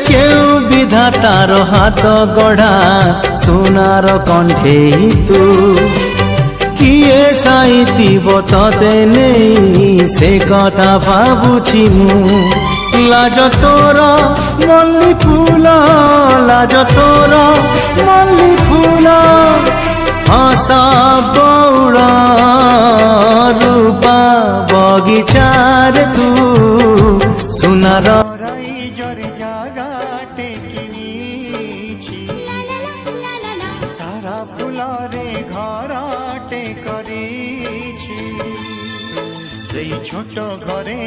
केउ विधातार हाथ गढ़ा सोनार कंठेई तू किए साइतिब तते नहीं से कथा भाबुछि मु लाज तोर मल्ली फूल लाज तोर मल्ली फूल हसा बौड़ रूपा बगीचार तू सुनार तारा फुलरे घरटे करिछि सेई छोट घरे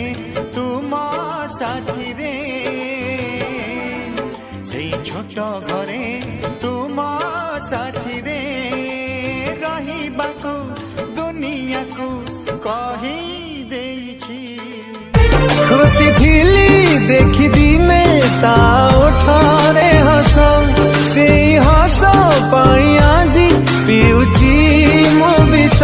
तुम साथी रे सेई छोट घरे तुम साथी रे रहिबाकु दुनिया को कहि देछि खुशी थिली देखि दिने ता उठारे हस से हस पाई आजी पिउची मो विष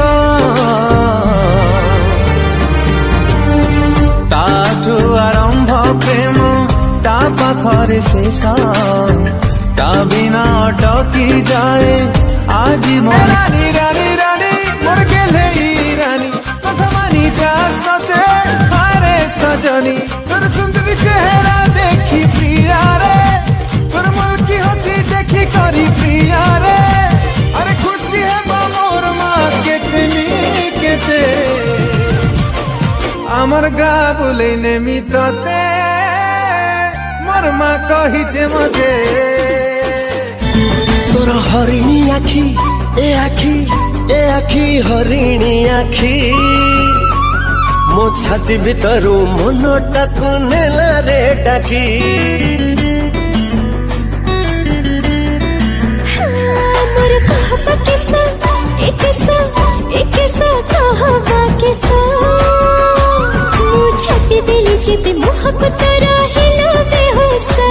ताठू आरंभ प्रेम ता पाखरे शेष ता बिना अटकी जाए आज रानी रानी रानी मोर गेले रानी कथमानी चार सते हारे सजनी तोर सुंदर चेहरा देखी प्रिया रे तोर मुल्की हंसी देखी करी प्रिया रे अरे खुशी है मोर माँ केतनी केते आमर गा बोले नेमी तते मोर माँ कहिचे मते तोर हरिणी आखी ए आखी हरिणी आखी मो छाती भितरू मनटा को नेला रे डाकी मोर कहबा किसा कहबा किसा मो छाती दिली जिबे मोहब्बत रहिला बेहोसा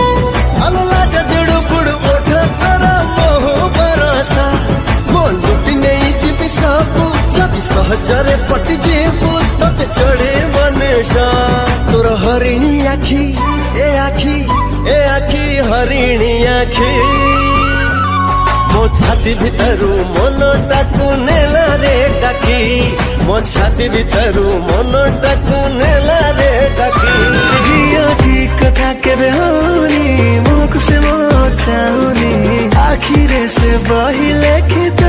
आलो लाजा जुड़ू बुड़ू ओठा तोरा मोह बरसा मोल लुटी नहीं जिबी सबू जदि सहजरे पटी जीबू तते चढ़े मनेशा तोर हरिणी आखी ए आखी हरिणी आखी मो छाती भितरू मनटा को नेला रे डाकी मो छाती भितरू मनटा को नेला रे डाकी जियो ठीक कथा केबे होनी मुख से मो चाउनी आखिरे से बही लेखित